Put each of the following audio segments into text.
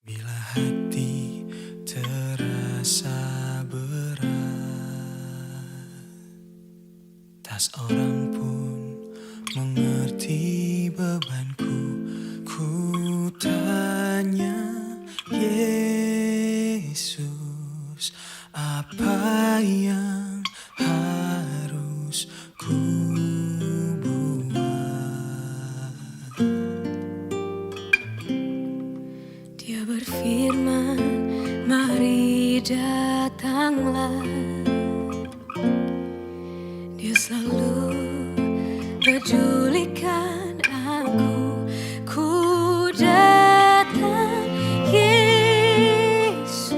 Bila hati terasa berat, tak seorang pun mengerti bebanku. Ku tanya Yesus, apa yang harus ku buat? Dia berfirman, mari datanglah. Dia selalu pedulikan aku. Ku datang, Yesus.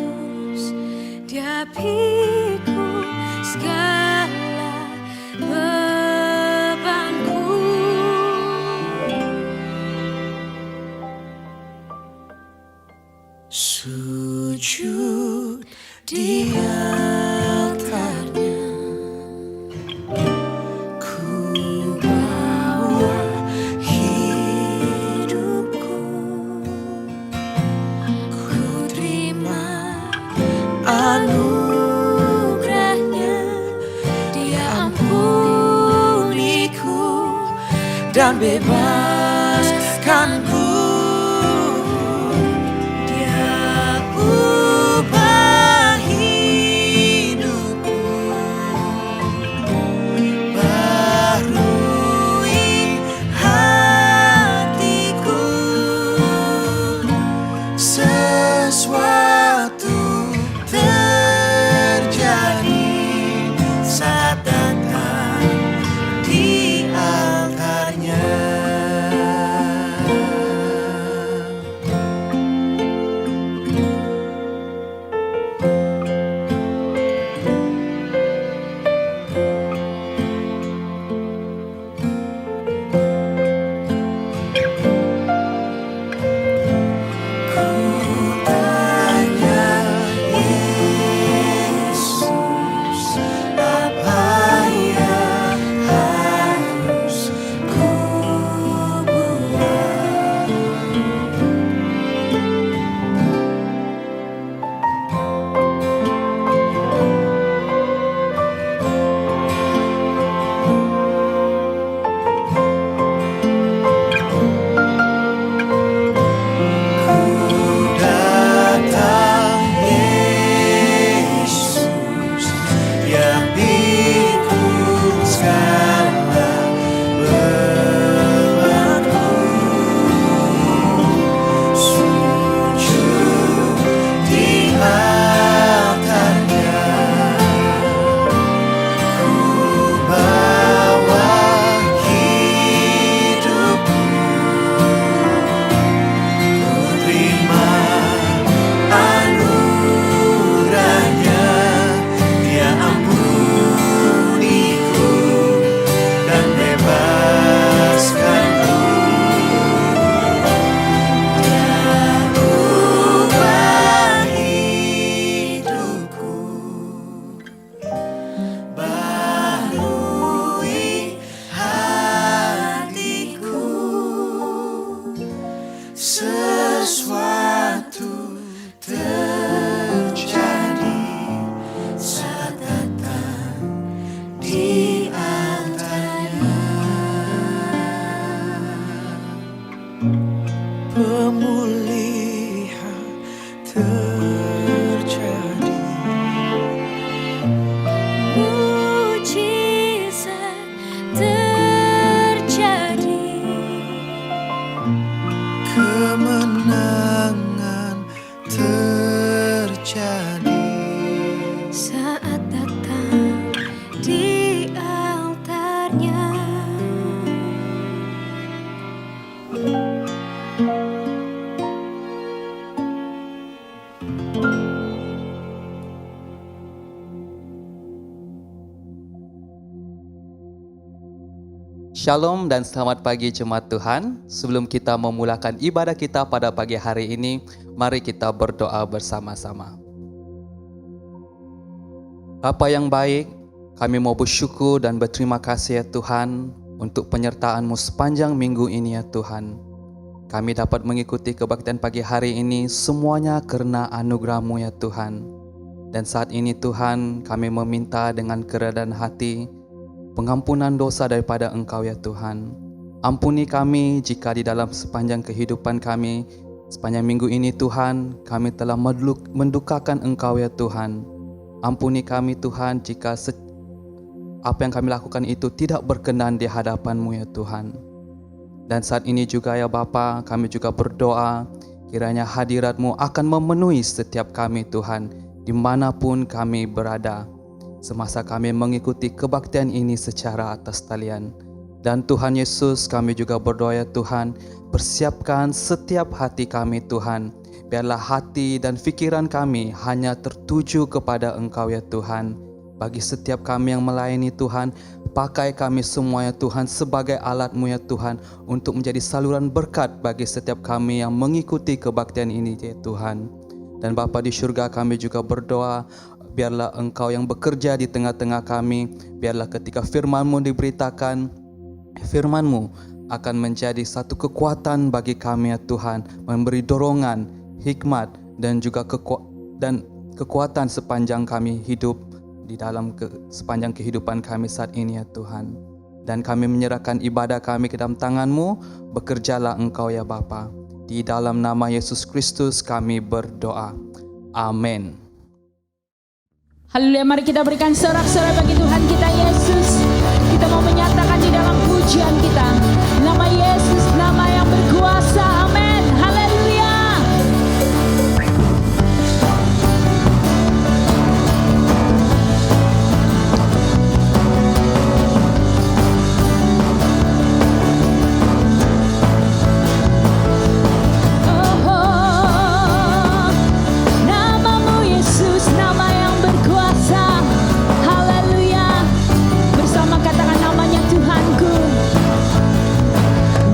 Dia pikul segala bebanku. Sujud di altarnya, ku bawa hidupku. Ku terima anugerahnya, Dia ampuniku dan bebaskanku. Sesuatu terjadi saat datang di altarnya. Sesuatu terjadi saat datang di altarnya. Pemulihan terjadi, Mujizat terjadi. kemenangan terjadi Saat datang di altarnya. Shalom dan selamat pagi jemaat Tuhan. Sebelum kita memulakan ibadah kita pada pagi hari ini, mari kita berdoa bersama-sama. Bapa yang baik, kami mau bersyukur dan berterima kasih ya Tuhan untuk penyertaan-Mu sepanjang minggu ini ya Tuhan. Kami dapat mengikuti kebaktian pagi hari ini semuanya karena anugerah-Mu ya Tuhan. Dan saat ini Tuhan, kami meminta dengan kerendahan hati pengampunan dosa daripada Engkau ya Tuhan. Ampuni kami jika di dalam sepanjang kehidupan kami, sepanjang minggu ini Tuhan, kami telah mendukakan Engkau ya Tuhan. Ampuni kami Tuhan jika apa yang kami lakukan itu tidak berkenan di hadapan-Mu ya Tuhan. Dan saat ini juga ya Bapa, kami juga berdoa kiranya hadirat-Mu akan memenuhi setiap kami Tuhan, dimanapun kami berada, semasa kami mengikuti kebaktian ini secara atas talian. Dan Tuhan Yesus, kami juga berdoa ya Tuhan, persiapkan setiap hati kami Tuhan, biarlah hati dan fikiran kami hanya tertuju kepada Engkau ya Tuhan. Bagi setiap kami yang melayani Tuhan, pakai kami semua ya Tuhan sebagai alat-Mu ya Tuhan, untuk menjadi saluran berkat bagi setiap kami yang mengikuti kebaktian ini ya Tuhan. Dan Bapa di surga, kami juga berdoa, biarlah Engkau yang bekerja di tengah-tengah kami, biarlah ketika firman-Mu diberitakan, firman-Mu akan menjadi satu kekuatan bagi kami ya Tuhan, memberi dorongan, hikmat dan juga kekuatan sepanjang kami hidup di dalam sepanjang kehidupan kami saat ini ya Tuhan. Dan kami menyerahkan ibadah kami ke dalam tangan-Mu, bekerjalah Engkau ya Bapa. Di dalam nama Yesus Kristus kami berdoa. Amin. Haleluya, mari kita berikan sorak-sorai bagi Tuhan kita Yesus. Kita mau menyatakan di dalam pujian kita, nama Yesus, nama yang berkuasa. Amin. Haleluya.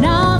Nama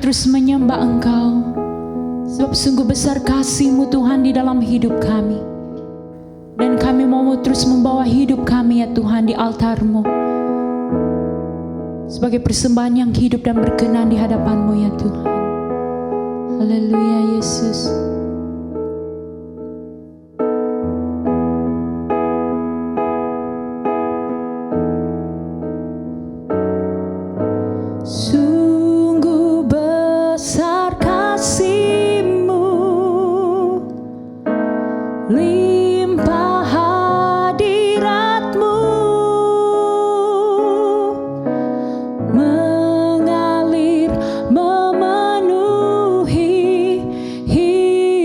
terus menyembah Engkau, sebab sungguh besar kasih-Mu Tuhan di dalam hidup kami. Dan kami mau terus membawa hidup kami ya Tuhan di altar-Mu, sebagai persembahan yang hidup dan berkenan di hadapan-Mu ya Tuhan. Haleluya Yesus. Sungguh besar kasih-Mu, limpah hadirat-Mu, mengalir memenuhi hidup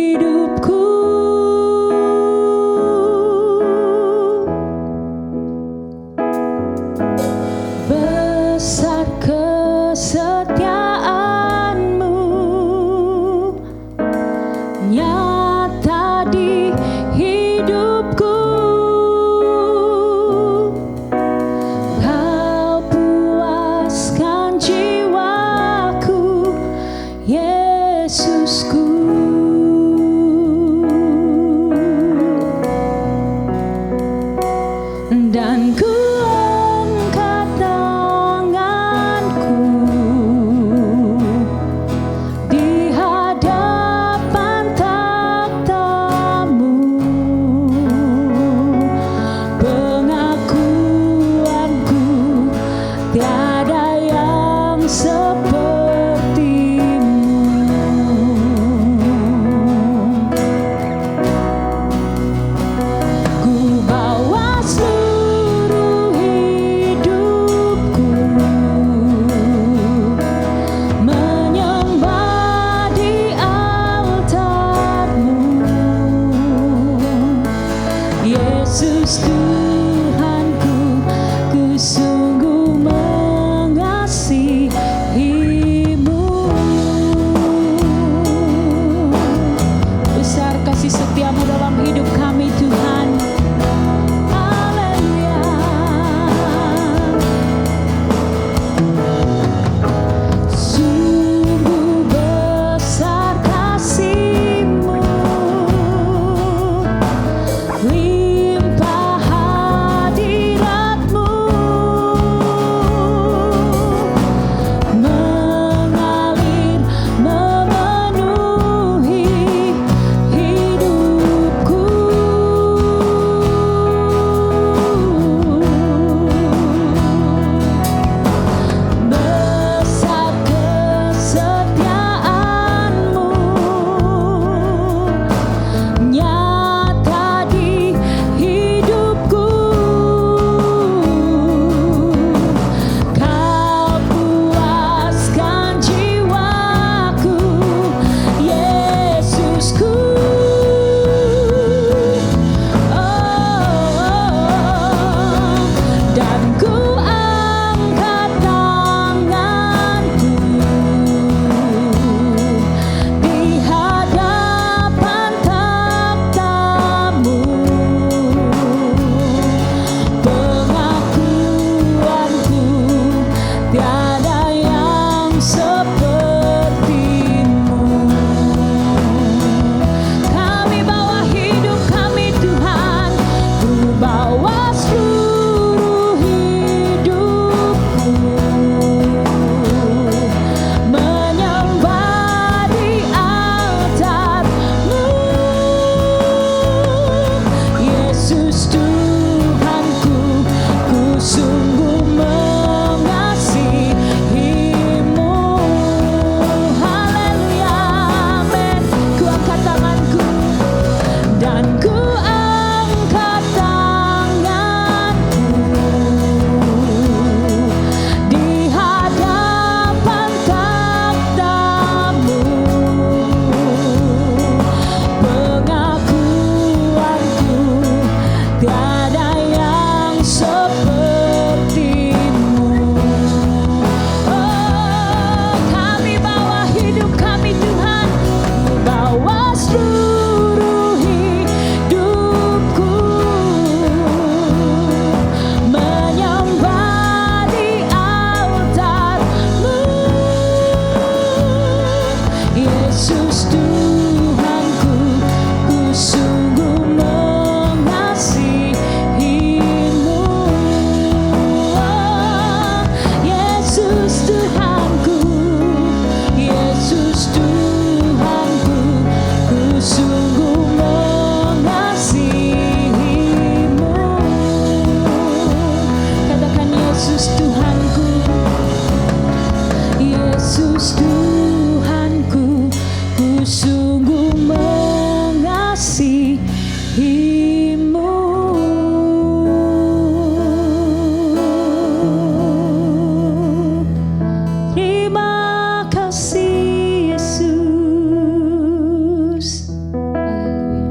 sungguh mengasihimu. Terima kasih Yesus. Haleluya.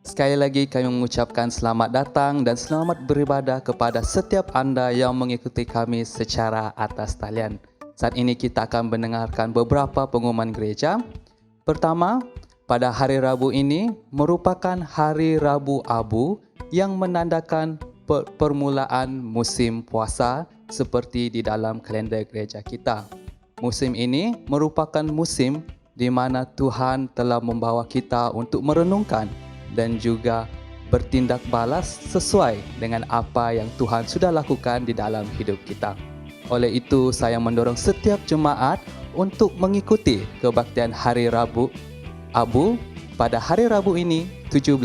Sekali lagi kami mengucapkan selamat datang dan selamat beribadah kepada setiap anda yang mengikuti kami secara atas talian. Saat ini kita akan mendengarkan beberapa pengumuman gereja. Pertama, pada hari Rabu ini merupakan hari Rabu Abu yang menandakan permulaan musim puasa seperti di dalam kalender gereja kita. Musim ini merupakan musim di mana Tuhan telah membawa kita untuk merenungkan dan juga bertindak balas sesuai dengan apa yang Tuhan sudah lakukan di dalam hidup kita. Oleh itu, saya mendorong setiap jemaat untuk mengikuti kebaktian Hari Rabu Abu pada hari Rabu ini 17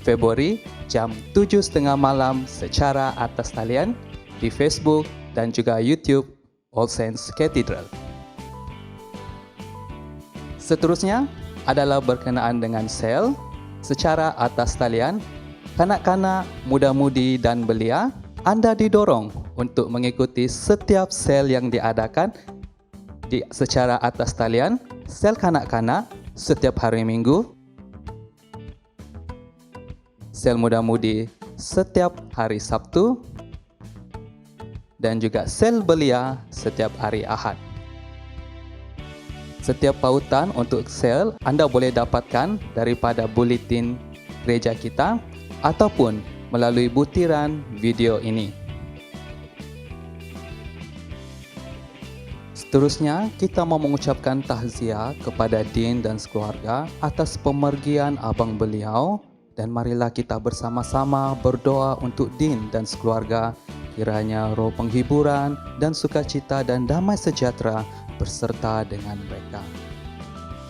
Februari jam 7.30 malam secara atas talian di Facebook dan juga YouTube All Saints Cathedral. Seterusnya adalah berkenaan dengan sel secara atas talian. Kanak-kanak, muda-mudi dan belia, anda didorong untuk mengikuti setiap sel yang diadakan secara atas talian. Sel kanak-kanak setiap hari Minggu, sel muda-mudi setiap hari Sabtu, dan juga sel belia setiap hari Ahad. Setiap pautan untuk sel anda boleh dapatkan daripada buletin gereja kita ataupun melalui butiran video ini. Seterusnya, kita mau mengucapkan tahziah kepada Dean dan sekeluarga atas pemergian abang beliau, dan marilah kita bersama-sama berdoa untuk Dean dan sekeluarga, kiranya roh penghiburan dan sukacita dan damai sejahtera berserta dengan mereka.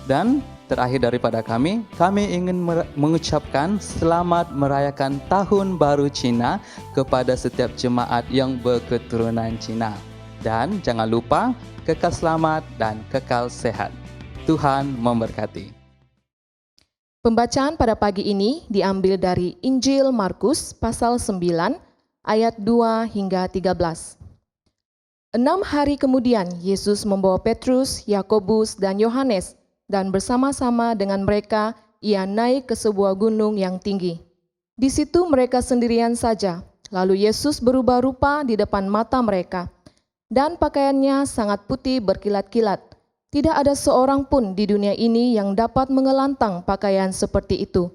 Dan terakhir daripada kami ingin mengucapkan selamat merayakan Tahun Baru Cina kepada setiap jemaat yang berketurunan Cina. Dan jangan lupa kekal selamat dan kekal sehat. Tuhan memberkati. Pembacaan pada pagi ini diambil dari Injil Markus pasal 9 ayat 2 hingga 13. 6 hari kemudian Yesus membawa Petrus, Yakobus, dan Yohanes, dan bersama-sama dengan mereka ia naik ke sebuah gunung yang tinggi. Di situ mereka sendirian saja. Lalu Yesus berubah rupa di depan mata mereka, dan pakaiannya sangat putih berkilat-kilat. Tidak ada seorang pun di dunia ini yang dapat mengelantang pakaian seperti itu.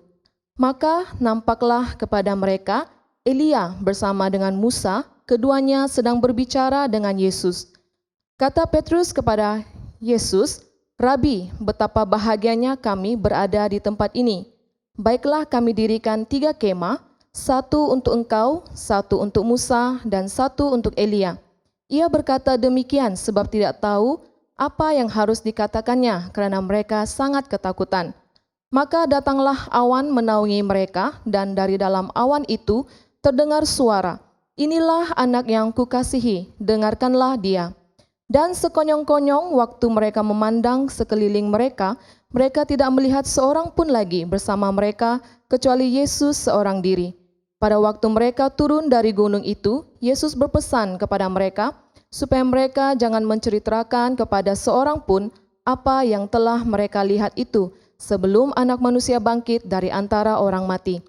Maka nampaklah kepada mereka Elia bersama dengan Musa, keduanya sedang berbicara dengan Yesus. Kata Petrus kepada Yesus, "Rabi, betapa bahagianya kami berada di tempat ini. Baiklah kami dirikan 3 kemah, satu untuk engkau, satu untuk Musa, dan satu untuk Elia." Ia berkata demikian sebab tidak tahu apa yang harus dikatakannya karena mereka sangat ketakutan. Maka datanglah awan menaungi mereka, dan dari dalam awan itu terdengar suara, "Inilah anak yang kukasihi, dengarkanlah dia." Dan sekonyong-konyong waktu mereka memandang sekeliling mereka, mereka tidak melihat seorang pun lagi bersama mereka kecuali Yesus seorang diri. Pada waktu mereka turun dari gunung itu, Yesus berpesan kepada mereka supaya mereka jangan menceritakan kepada seorang pun apa yang telah mereka lihat itu sebelum Anak Manusia bangkit dari antara orang mati.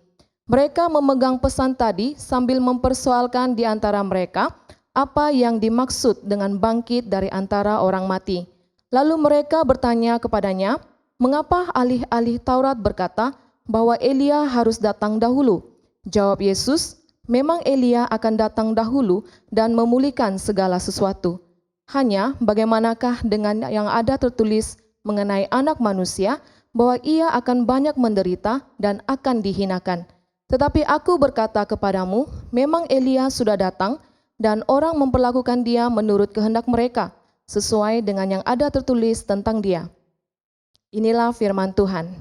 Mereka memegang pesan tadi sambil mempersoalkan di antara mereka apa yang dimaksud dengan bangkit dari antara orang mati. Lalu mereka bertanya kepadanya, "Mengapa ahli-ahli Taurat berkata bahwa Elia harus datang dahulu?" Jawab Yesus, "Memang Elia akan datang dahulu dan memulihkan segala sesuatu. Hanya bagaimanakah dengan yang ada tertulis mengenai Anak Manusia, bahwa ia akan banyak menderita dan akan dihinakan. Tetapi aku berkata kepadamu, memang Elia sudah datang, dan orang memperlakukan dia menurut kehendak mereka, sesuai dengan yang ada tertulis tentang dia." Inilah firman Tuhan.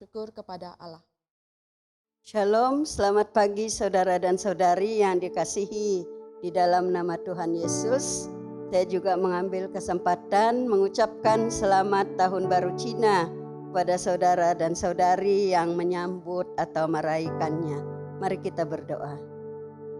Syukur kepada Allah. Shalom, selamat pagi saudara dan saudari yang dikasihi di dalam nama Tuhan Yesus. Saya juga mengambil kesempatan mengucapkan selamat Tahun Baru Cina kepada saudara dan saudari yang menyambut atau merayakannya. Mari kita berdoa.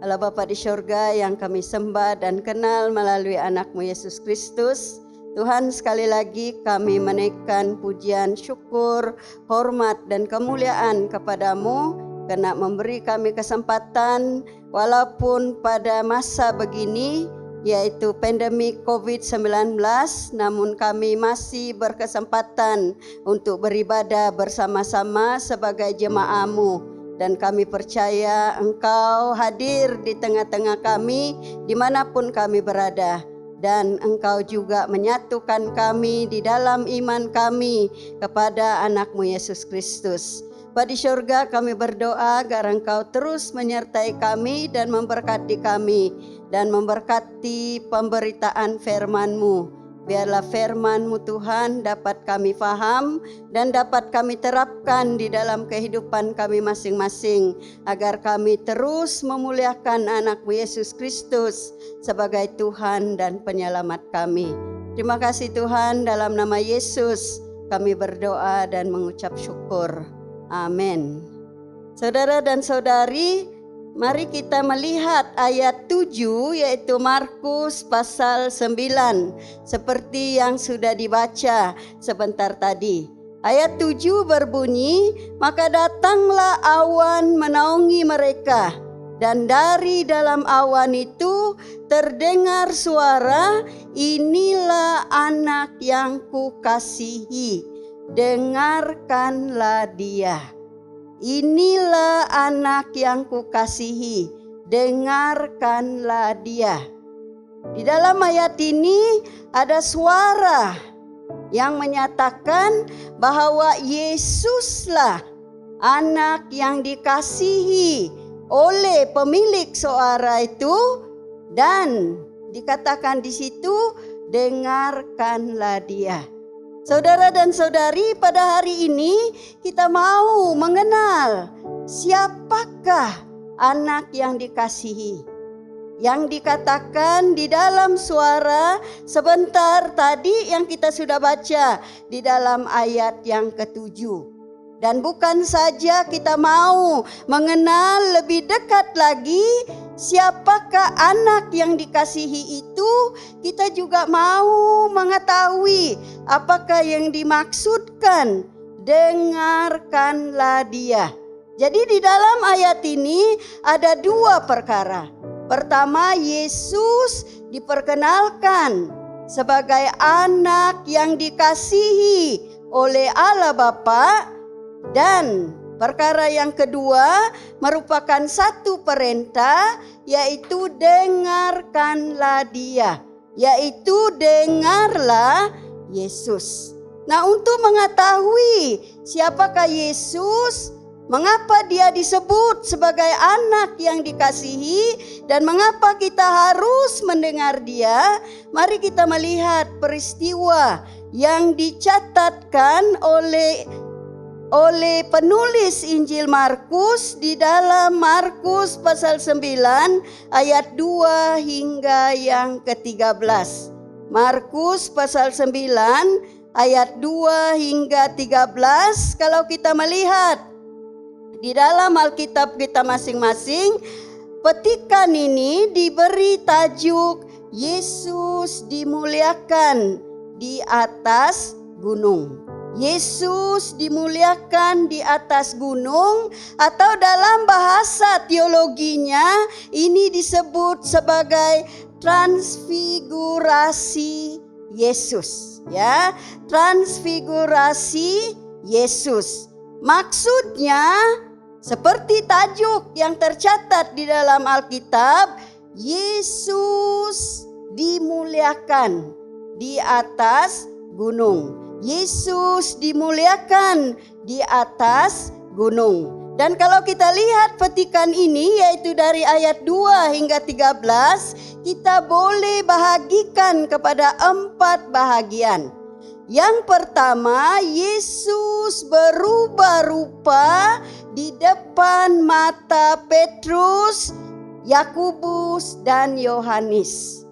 Allah Bapa di surga yang kami sembah dan kenal melalui anak-Mu Yesus Kristus, Tuhan, sekali lagi kami menaikkan pujian, syukur, hormat dan kemuliaan kepadamu karena memberi kami kesempatan walaupun pada masa begini yaitu pandemi COVID-19, namun kami masih berkesempatan untuk beribadah bersama-sama sebagai jemaah-Mu. Dan kami percaya Engkau hadir di tengah-tengah kami dimanapun kami berada. Dan Engkau juga menyatukan kami di dalam iman kami kepada anak-Mu Yesus Kristus. Bapa di surga, kami berdoa agar Engkau terus menyertai kami dan memberkati kami dan memberkati pemberitaan firman-Mu. Biarlah firman-Mu Tuhan dapat kami faham dan dapat kami terapkan di dalam kehidupan kami masing-masing agar kami terus memuliakan anak-Mu Yesus Kristus sebagai Tuhan dan penyelamat kami. Terima kasih Tuhan, dalam nama Yesus kami berdoa dan mengucap syukur. Amin. Saudara dan saudari, mari kita melihat ayat 7 yaitu Markus pasal 9 seperti yang sudah dibaca sebentar tadi. Ayat 7 berbunyi, maka datanglah awan menaungi mereka dan dari dalam awan itu terdengar suara, inilah anak yang kukasihi, dengarkanlah dia. Inilah anak yang kukasihi, dengarkanlah dia. Di dalam ayat ini ada suara yang menyatakan bahwa Yesuslah anak yang dikasihi oleh pemilik suara itu, dan dikatakan di situ, dengarkanlah dia. Saudara dan saudari, pada hari ini kita mau mengenal siapakah anak yang dikasihi. Yang dikatakan di dalam suara sebentar tadi yang kita sudah baca di dalam ayat yang ke-7. Dan bukan saja kita mau mengenal lebih dekat lagi siapakah anak yang dikasihi itu, kita juga mau mengetahui apakah yang dimaksudkan, dengarkanlah dia. Jadi di dalam ayat ini ada dua perkara. Pertama, Yesus diperkenalkan sebagai anak yang dikasihi oleh Allah Bapa. Dan perkara yang kedua merupakan satu perintah, yaitu dengarkanlah dia, yaitu dengarlah Yesus. Nah, untuk mengetahui siapakah Yesus, mengapa dia disebut sebagai anak yang dikasihi, dan mengapa kita harus mendengar dia, mari kita melihat peristiwa yang dicatatkan oleh penulis Injil Markus di dalam Markus pasal 9 ayat 2 hingga yang ke-13. Markus pasal 9 ayat 2 hingga 13. Kalau kita melihat di dalam Alkitab kita masing-masing, petikan ini diberi tajuk Yesus dimuliakan di atas gunung. Yesus dimuliakan di atas gunung, atau dalam bahasa teologinya ini disebut sebagai transfigurasi Yesus, ya, transfigurasi Yesus. Maksudnya seperti tajuk yang tercatat di dalam Alkitab, Yesus dimuliakan di atas gunung. Yesus dimuliakan di atas gunung. Dan kalau kita lihat petikan ini, yaitu dari ayat 2 hingga 13, kita boleh bahagikan kepada 4 bahagian. Yang pertama, Yesus berubah rupa di depan mata Petrus, Yakobus dan Yohanes.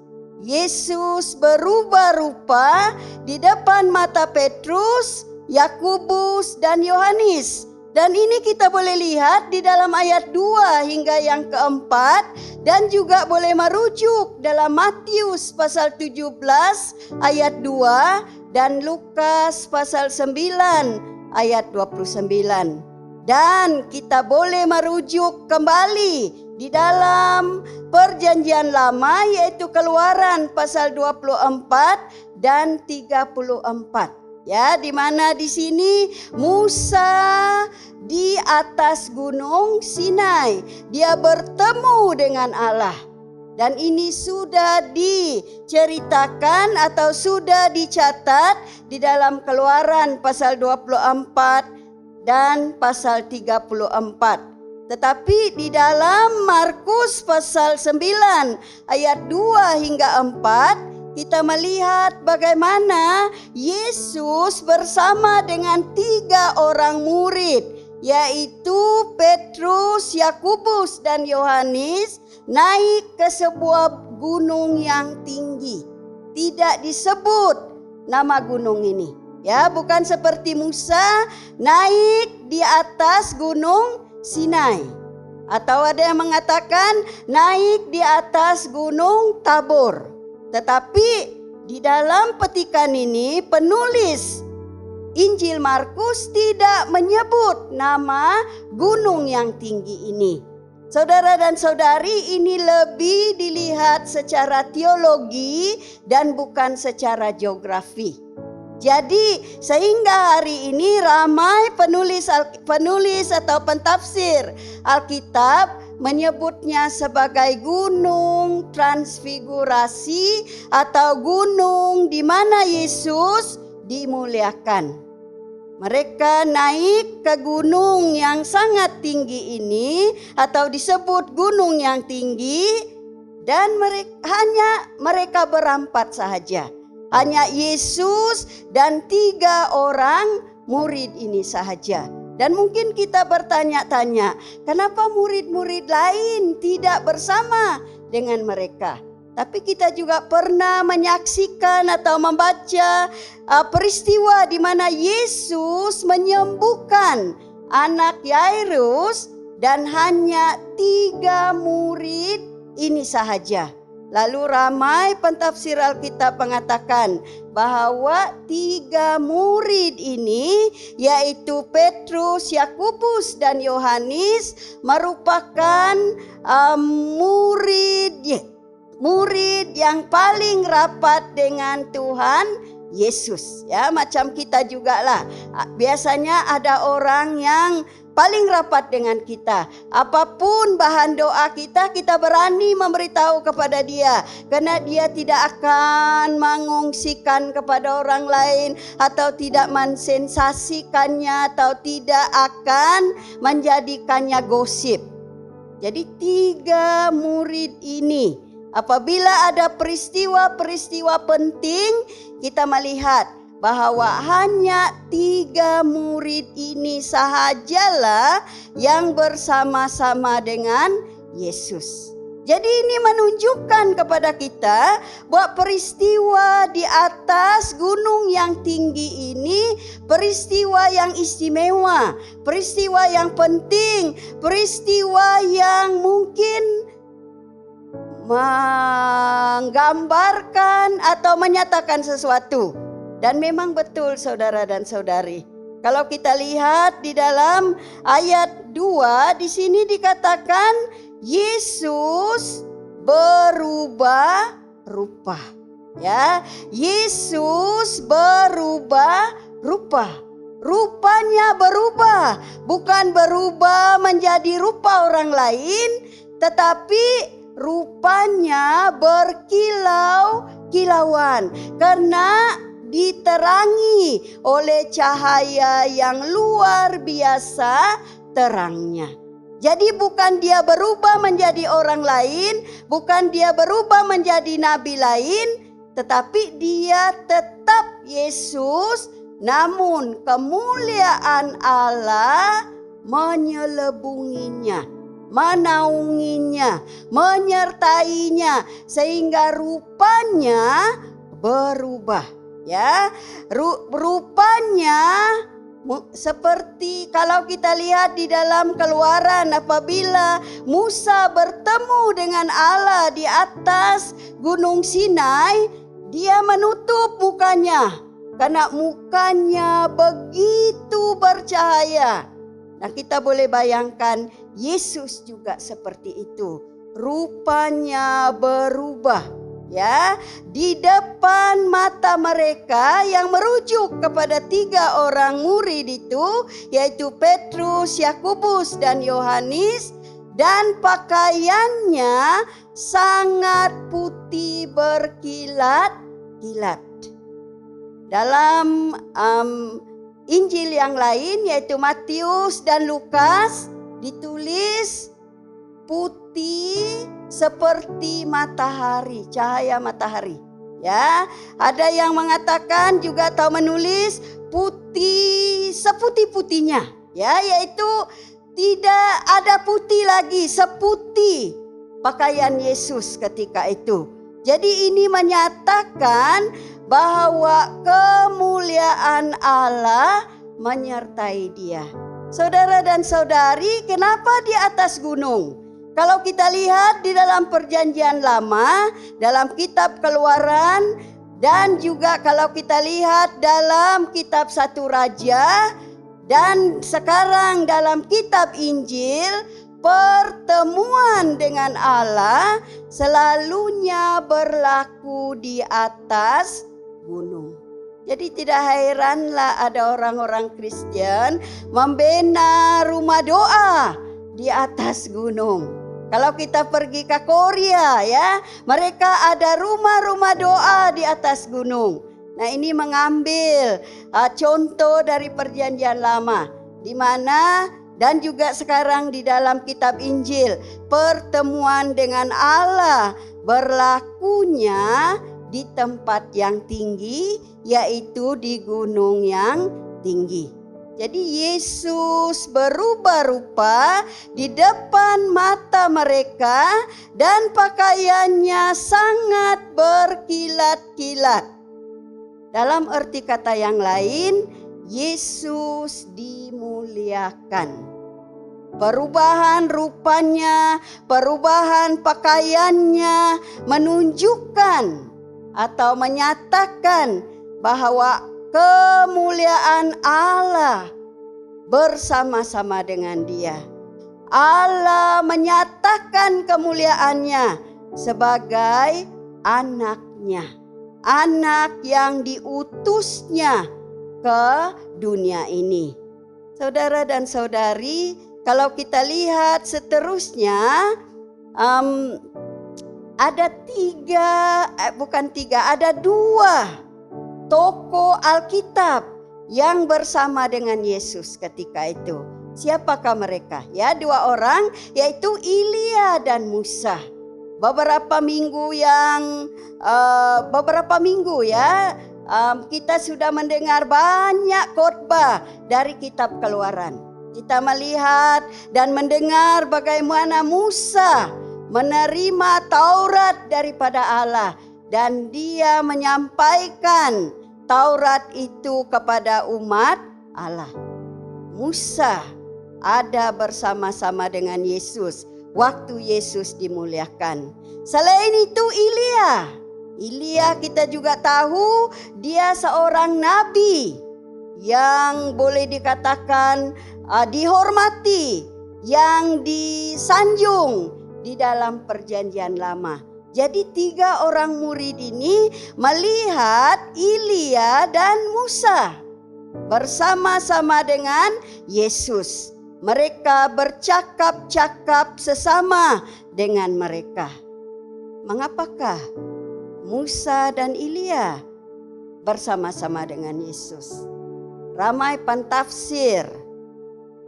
Yesus berubah rupa di depan mata Petrus, Yakobus, dan Yohanes. Dan ini kita boleh lihat di dalam ayat 2 hingga yang keempat, dan juga boleh merujuk dalam Matius pasal 17 ayat 2 dan Lukas pasal 9 ayat 29. Dan kita boleh merujuk kembali di dalam Perjanjian Lama, yaitu Keluaran pasal 24 dan 34. Ya, di mana di sini Musa di atas gunung Sinai, dia bertemu dengan Allah. Dan ini sudah diceritakan atau sudah dicatat di dalam Keluaran pasal 24 dan pasal 34. Tetapi di dalam Markus pasal 9 ayat 2 hingga 4, kita melihat bagaimana Yesus bersama dengan 3 orang murid, yaitu Petrus, Yakobus, dan Yohanes, naik ke sebuah gunung yang tinggi. Tidak disebut nama gunung ini. Ya, bukan seperti Musa naik di atas gunung Sinai. Atau ada yang mengatakan naik di atas gunung Tabor. Tetapi di dalam petikan ini penulis Injil Markus tidak menyebut nama gunung yang tinggi ini. Saudara dan saudari, ini lebih dilihat secara teologi dan bukan secara geografi. Jadi sehingga hari ini ramai penulis atau pentafsir Alkitab menyebutnya sebagai gunung transfigurasi atau gunung di mana Yesus dimuliakan. Mereka naik ke gunung yang sangat tinggi ini atau disebut gunung yang tinggi, dan mereka berempat sahaja. Hanya Yesus dan 3 orang murid ini sahaja. Dan mungkin kita bertanya-tanya, kenapa murid-murid lain tidak bersama dengan mereka? Tapi kita juga pernah menyaksikan atau membaca peristiwa di mana Yesus menyembuhkan anak Yairus dan hanya 3 murid ini sahaja. Lalu ramai pentafsir Alkitab mengatakan bahwa 3 murid ini, yaitu Petrus, Yakobus, dan Yohanes, merupakan murid yang paling rapat dengan Tuhan Yesus. Ya, macam kita juga lah. Biasanya ada orang yang paling rapat dengan kita. Apapun bahan doa kita, kita berani memberitahu kepada dia. Karena dia tidak akan mengungsikan kepada orang lain, atau tidak mensensasikannya, atau tidak akan menjadikannya gosip. Jadi 3 murid ini, apabila ada peristiwa-peristiwa penting, kita melihat bahwa hanya 3 murid ini sahajalah yang bersama-sama dengan Yesus. Jadi ini menunjukkan kepada kita bahwa peristiwa di atas gunung yang tinggi ini peristiwa yang istimewa, peristiwa yang penting, peristiwa yang mungkin menggambarkan atau menyatakan sesuatu. Dan memang betul saudara dan saudari. Kalau kita lihat di dalam ayat 2, di sini dikatakan Yesus berubah rupa. Ya, Yesus berubah rupa. Rupanya berubah, bukan berubah menjadi rupa orang lain, tetapi rupanya berkilau-kilauan karena diterangi oleh cahaya yang luar biasa terangnya. Jadi bukan dia berubah menjadi orang lain, bukan dia berubah menjadi nabi lain, tetapi dia tetap Yesus, namun kemuliaan Allah menyelubunginya, menaunginya, menyertainya sehingga rupanya berubah. Ya, rupanya seperti kalau kita lihat di dalam Keluaran, apabila Musa bertemu dengan Allah di atas Gunung Sinai, dia menutup mukanya karena mukanya begitu bercahaya. Nah, kita boleh bayangkan Yesus juga seperti itu. Rupanya berubah. Ya, di depan mata mereka yang merujuk kepada 3 orang murid itu, yaitu Petrus, Yakobus, dan Yohanes, dan pakaiannya sangat putih berkilat-kilat. Dalam Injil yang lain, yaitu Matius dan Lukas, ditulis putih seperti matahari, cahaya matahari. Ya, ada yang mengatakan juga atau menulis putih seputih-putihnya, ya, yaitu tidak ada putih lagi, seputih pakaian Yesus ketika itu. Jadi ini menyatakan bahwa kemuliaan Allah menyertai dia. Saudara dan saudari, kenapa di atas gunung? Kalau kita lihat di dalam Perjanjian Lama, dalam kitab Keluaran, dan juga kalau kita lihat dalam kitab 1 Raja, dan sekarang dalam kitab Injil, pertemuan dengan Allah selalunya berlaku di atas gunung. Jadi tidak heranlah ada orang-orang Kristen membina rumah doa di atas gunung. Kalau kita pergi ke Korea, ya, mereka ada rumah-rumah doa di atas gunung. Nah, ini mengambil contoh dari Perjanjian Lama, di mana dan juga sekarang di dalam kitab Injil, pertemuan dengan Allah berlakunya di tempat yang tinggi, yaitu di gunung yang tinggi. Jadi Yesus berubah rupa di depan mata mereka dan pakaiannya sangat berkilat-kilat. Dalam arti kata yang lain, Yesus dimuliakan. Perubahan rupanya, perubahan pakaiannya menunjukkan atau menyatakan bahwa kemuliaan Allah bersama-sama dengan dia. Allah menyatakan kemuliaannya sebagai anaknya, anak yang diutusnya ke dunia ini. Saudara dan saudari, kalau kita lihat seterusnya, ada ada 2 tokoh Alkitab yang bersama dengan Yesus ketika itu. Siapakah mereka? Ya, 2 orang, yaitu Elia dan Musa. Beberapa minggu ya, kita sudah mendengar banyak khotbah dari kitab Keluaran. Kita melihat dan mendengar bagaimana Musa menerima Taurat daripada Allah. Dan dia menyampaikan Taurat itu kepada umat Allah. Musa ada bersama-sama dengan Yesus waktu Yesus dimuliakan. Selain itu Elia kita juga tahu dia seorang nabi yang boleh dikatakan dihormati, yang disanjung di dalam Perjanjian Lama. Jadi 3 orang murid ini melihat Elia dan Musa bersama-sama dengan Yesus. Mereka bercakap-cakap sesama dengan mereka. Mengapakah Musa dan Elia bersama-sama dengan Yesus? Ramai pentafsir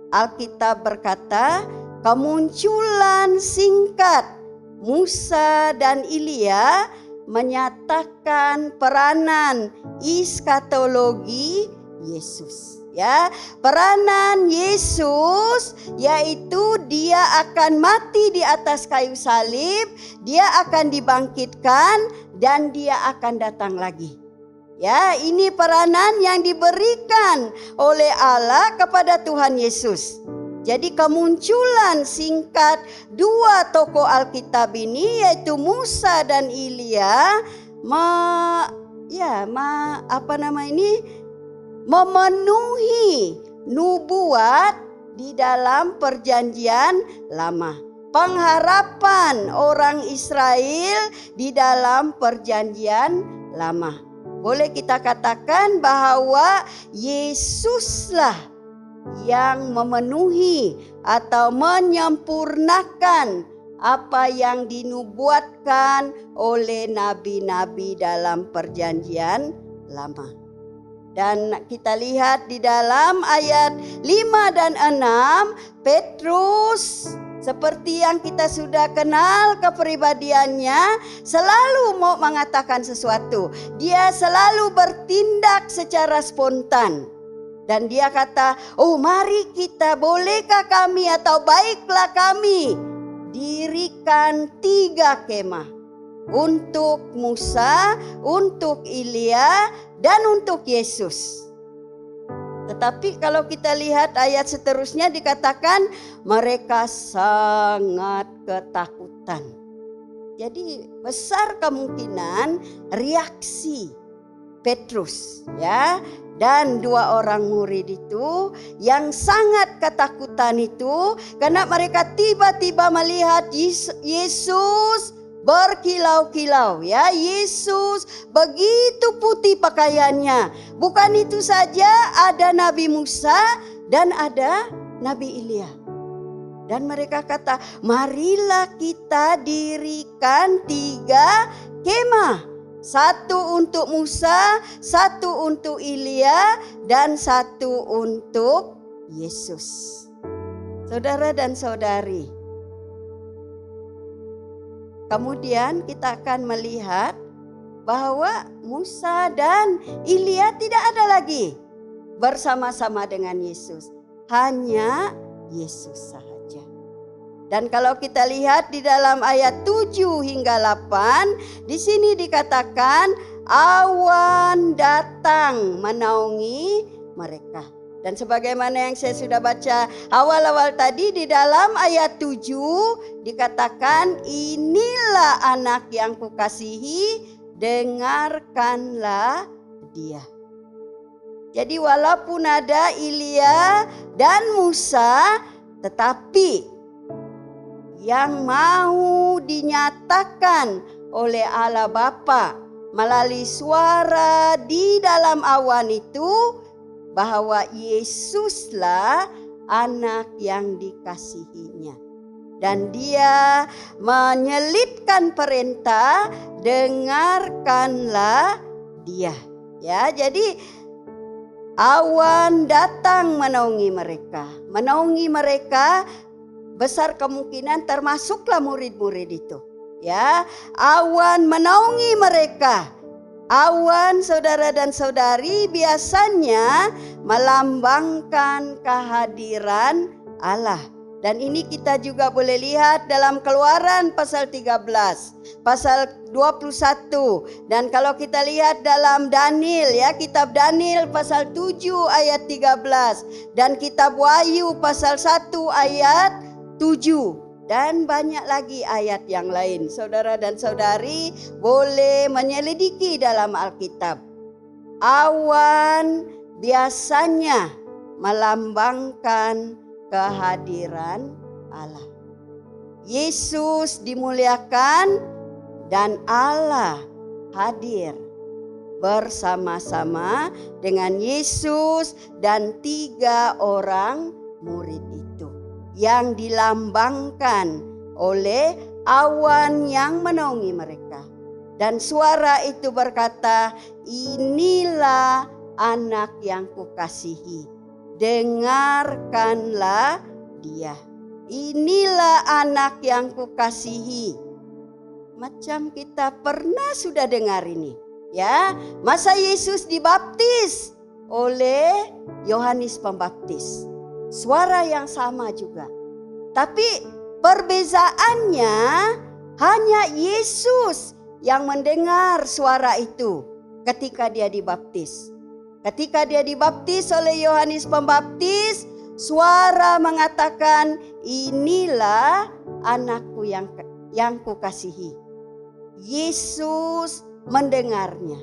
Alkitab berkata, kemunculan singkat Musa dan Elia menyatakan peranan eskatologi Yesus. Ya, peranan Yesus yaitu dia akan mati di atas kayu salib, dia akan dibangkitkan dan dia akan datang lagi. Ya, ini peranan yang diberikan oleh Allah kepada Tuhan Yesus. Jadi kemunculan singkat dua tokoh Alkitab ini yaitu Musa dan Elia memenuhi nubuat di dalam perjanjian lama. Pengharapan orang Israel di dalam perjanjian lama. Boleh kita katakan bahwa Yesuslah yang memenuhi atau menyempurnakan apa yang dinubuatkan oleh nabi-nabi dalam perjanjian lama. Dan kita lihat di dalam ayat 5 dan 6, Petrus seperti yang kita sudah kenal kepribadiannya, selalu mau mengatakan sesuatu. Dia selalu bertindak secara spontan. Dan dia kata, oh mari kita, bolehkah kami atau baiklah kami dirikan 3 kemah. Untuk Musa, untuk Elia, dan untuk Yesus. Tetapi kalau kita lihat ayat seterusnya dikatakan mereka sangat ketakutan. Jadi besar kemungkinan reaksi Petrus ya dan 2 orang murid itu yang sangat ketakutan itu karena mereka tiba-tiba melihat Yesus berkilau-kilau ya. Yesus begitu putih pakaiannya. Bukan itu saja, ada Nabi Musa dan ada Nabi Elia. Dan mereka kata, marilah kita dirikan 3 kemah. 1 untuk Musa, 1 untuk Elia, dan 1 untuk Yesus. Saudara dan saudari, kemudian kita akan melihat bahwa Musa dan Elia tidak ada lagi bersama-sama dengan Yesus. Hanya Yesus saja. Dan kalau kita lihat di dalam ayat 7 hingga 8, di sini dikatakan awan datang menaungi mereka. Dan sebagaimana yang saya sudah baca awal-awal tadi di dalam ayat 7 dikatakan inilah anak yang kukasihi, dengarkanlah dia. Jadi walaupun ada Elia dan Musa, tetapi yang mau dinyatakan oleh Allah Bapa melalui suara di dalam awan itu bahwa Yesuslah anak yang dikasihinya. Dan dia menyelipkan perintah, dengarkanlah dia. Ya, jadi awan datang menaungi mereka. Menaungi mereka besar kemungkinan termasuklah murid-murid itu. Ya, awan menaungi mereka. Awan, saudara dan saudari, biasanya melambangkan kehadiran Allah. Dan ini kita juga boleh lihat dalam Keluaran pasal 13, pasal 21. Dan kalau kita lihat dalam Daniel ya, kitab Daniel pasal 7 ayat 13. Dan kitab Wahyu pasal 1 ayat 7. Dan banyak lagi ayat yang lain. Saudara dan saudari boleh menyelidiki dalam Alkitab. Awan biasanya melambangkan kehadiran Allah. Yesus dimuliakan dan Allah hadir bersama-sama dengan Yesus dan 3 orang murid itu, yang dilambangkan oleh awan yang menaungi mereka. Dan suara itu berkata, inilah anak yang kukasihi, dengarkanlah dia. Inilah anak yang kukasihi. Macam kita pernah sudah dengar ini. Ya, masa Yesus dibaptis oleh Yohanes Pembaptis. Suara yang sama juga. Tapi perbezaannya hanya Yesus yang mendengar suara itu ketika dia dibaptis. Ketika dia dibaptis oleh Yohanes Pembaptis, suara mengatakan, inilah anakku yang kukasihi. Yesus mendengarnya.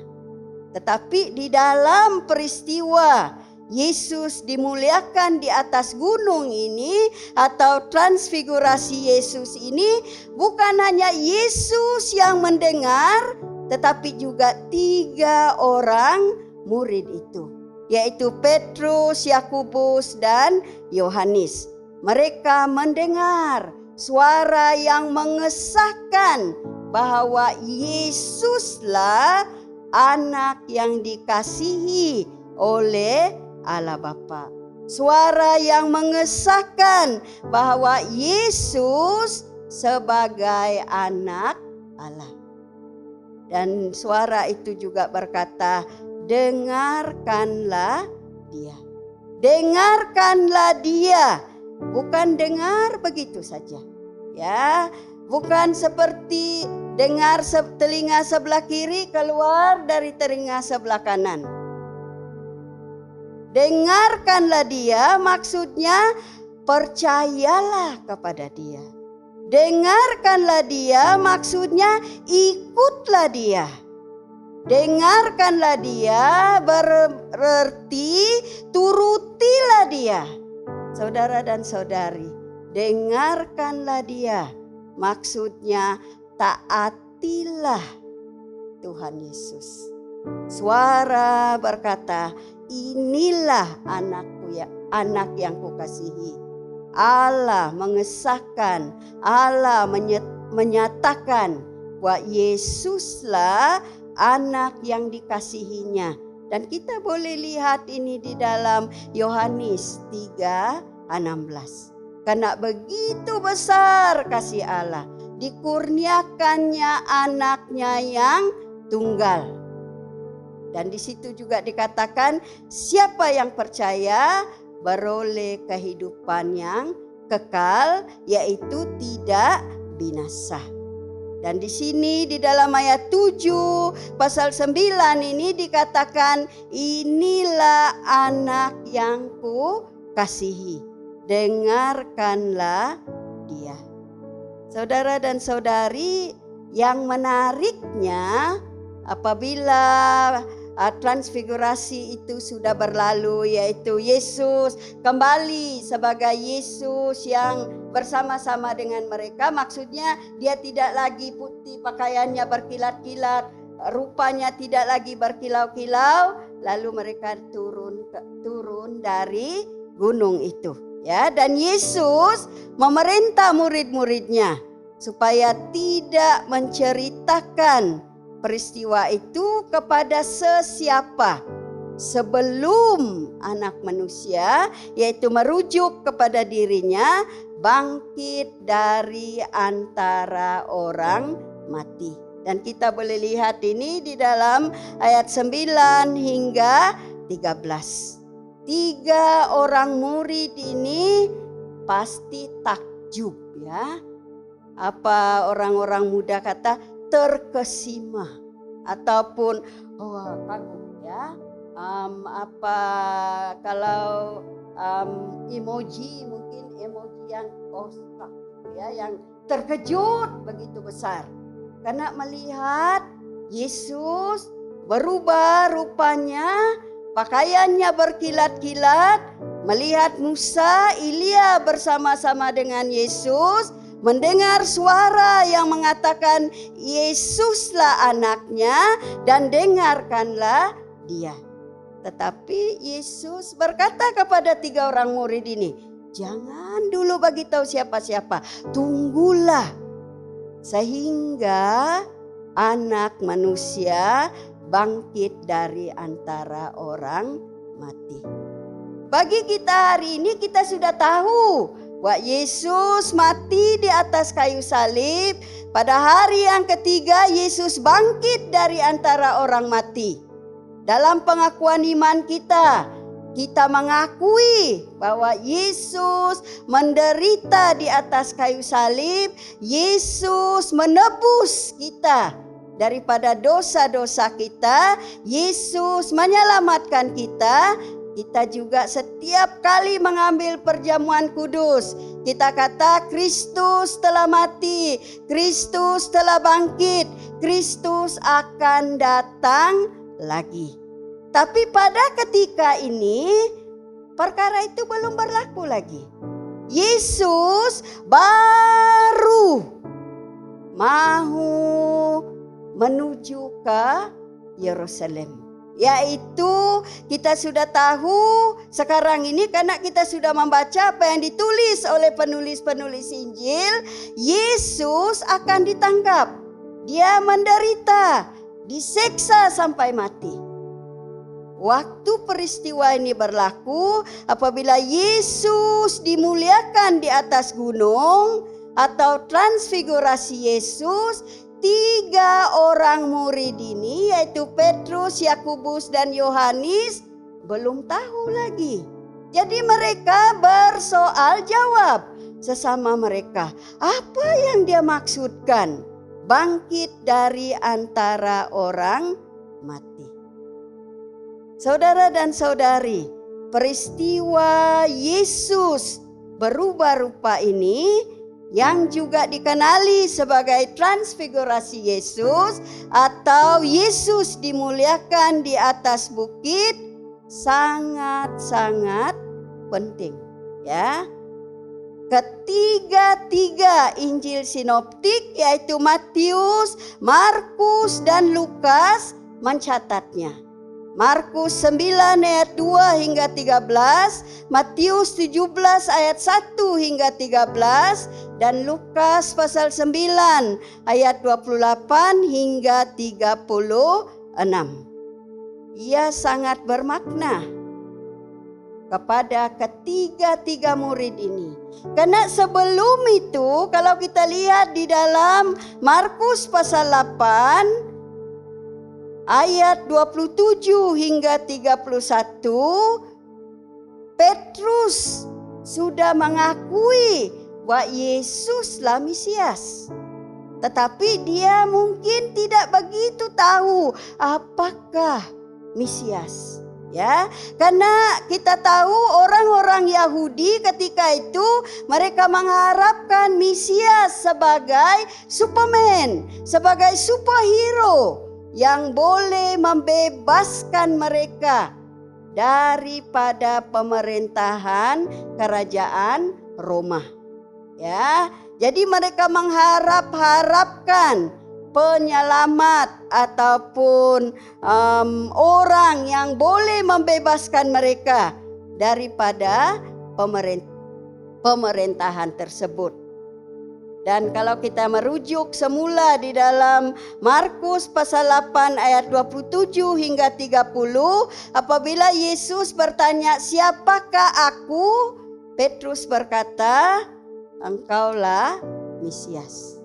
Tetapi di dalam peristiwa Yesus dimuliakan di atas gunung ini atau transfigurasi Yesus ini, bukan hanya Yesus yang mendengar, tetapi juga 3 orang murid itu, yaitu Petrus, Yakobus, dan Yohanes. Mereka mendengar suara yang mengesahkan bahwa Yesuslah anak yang dikasihi oleh Allah Bapa. Suara yang mengesahkan bahwa Yesus sebagai anak Allah. Dan suara itu juga berkata, dengarkanlah dia. Dengarkanlah dia. Bukan dengar begitu saja. Ya, bukan seperti dengar telinga sebelah kiri keluar dari telinga sebelah kanan. Dengarkanlah dia, maksudnya percayalah kepada dia. Dengarkanlah dia, maksudnya ikutlah dia. Dengarkanlah dia berarti turutilah dia. Saudara dan saudari, dengarkanlah dia, maksudnya taatilah Tuhan Yesus. Suara berkata, inilah anakku ya, anak yang kukasihi. Allah mengesahkan, Allah menyatakan bahwa Yesuslah anak yang dikasihinya. Dan kita boleh lihat ini di dalam Yohanes 3:16. Karena begitu besar kasih Allah, dikurniakannya anaknya yang tunggal. Dan di situ juga dikatakan, siapa yang percaya beroleh kehidupan yang kekal, yaitu tidak binasa. Dan di sini di dalam ayat 7 pasal 9 ini dikatakan, inilah anak yang kukasihi, dengarkanlah dia. Saudara dan saudari, yang menariknya apabila transfigurasi itu sudah berlalu, yaitu Yesus kembali sebagai Yesus yang bersama-sama dengan mereka. Maksudnya dia tidak lagi putih, pakaiannya berkilat-kilat, rupanya tidak lagi berkilau-kilau. Lalu mereka turun dari gunung itu, ya. Dan Yesus memerintah murid-muridnya supaya tidak menceritakan peristiwa itu kepada sesiapa sebelum anak manusia, yaitu merujuk kepada dirinya, bangkit dari antara orang mati. Dan kita boleh lihat ini di dalam ayat 9 hingga 13. 3 orang murid ini pasti takjub, ya. Apa orang-orang muda kata, terkesima ataupun kagum, ya. Kalau emoji, mungkin emoji yang ya, yang terkejut begitu besar karena melihat Yesus berubah rupanya, pakaiannya berkilat-kilat, melihat Musa, Elia bersama-sama dengan Yesus, mendengar suara yang mengatakan Yesuslah anaknya dan dengarkanlah dia. Tetapi Yesus berkata kepada 3 orang murid ini, jangan dulu bagi tahu siapa-siapa, tunggulah sehingga anak manusia bangkit dari antara orang mati. Bagi kita hari ini, kita sudah tahu bahwa Yesus mati di atas kayu salib. Pada hari yang ketiga Yesus bangkit dari antara orang mati. dalam pengakuan iman kita, kita mengakui bahwa Yesus menderita di atas kayu salib, Yesus menebus kita daripada dosa-dosa kita, Yesus menyelamatkan kita. Kita juga setiap kali mengambil perjamuan kudus, kita kata Kristus telah mati, Kristus telah bangkit, Kristus akan datang lagi. Tapi pada ketika ini perkara itu belum berlaku lagi. Yesus baru mau menuju ke Yerusalem. Yaitu kita sudah tahu sekarang ini karena kita sudah membaca apa yang ditulis oleh penulis-penulis Injil. Yesus akan ditangkap. Dia menderita, diseksa sampai mati. Waktu peristiwa ini berlaku apabila Yesus dimuliakan di atas gunung atau transfigurasi Yesus, 3 orang murid ini yaitu Petrus, Yakobus dan Yohanes belum tahu lagi. Jadi mereka bersoal jawab sesama mereka. Apa yang dia maksudkan? Bangkit dari antara orang mati. Saudara dan saudari, peristiwa Yesus berubah rupa ini yang juga dikenali sebagai transfigurasi Yesus atau Yesus dimuliakan di atas bukit sangat-sangat penting, ya. Ketiga-tiga Injil sinoptik yaitu Matius, Markus dan Lukas mencatatnya. Markus 9 ayat 2 hingga 13, Matius 17 ayat 1 hingga 13, dan Lukas pasal 9 ayat 28 hingga 36. Ia sangat bermakna kepada ketiga-tiga murid ini. Karena sebelum itu kalau kita lihat di dalam Markus pasal 8 ayat 27 hingga 31, Petrus sudah mengakui bahwa Yesuslah Mesias. Tetapi dia mungkin tidak begitu tahu apakah Mesias. Ya, karena kita tahu orang-orang Yahudi ketika itu mereka mengharapkan Mesias sebagai Superman, sebagai superhero yang boleh membebaskan mereka daripada pemerintahan kerajaan Roma. Ya, jadi mereka mengharapkan penyelamat ataupun orang yang boleh membebaskan mereka daripada pemerintahan tersebut. Dan kalau kita merujuk semula di dalam Markus pasal 8 ayat 27 hingga 30, apabila Yesus bertanya, "Siapakah aku?" Petrus berkata, "Engkaulah Mesias."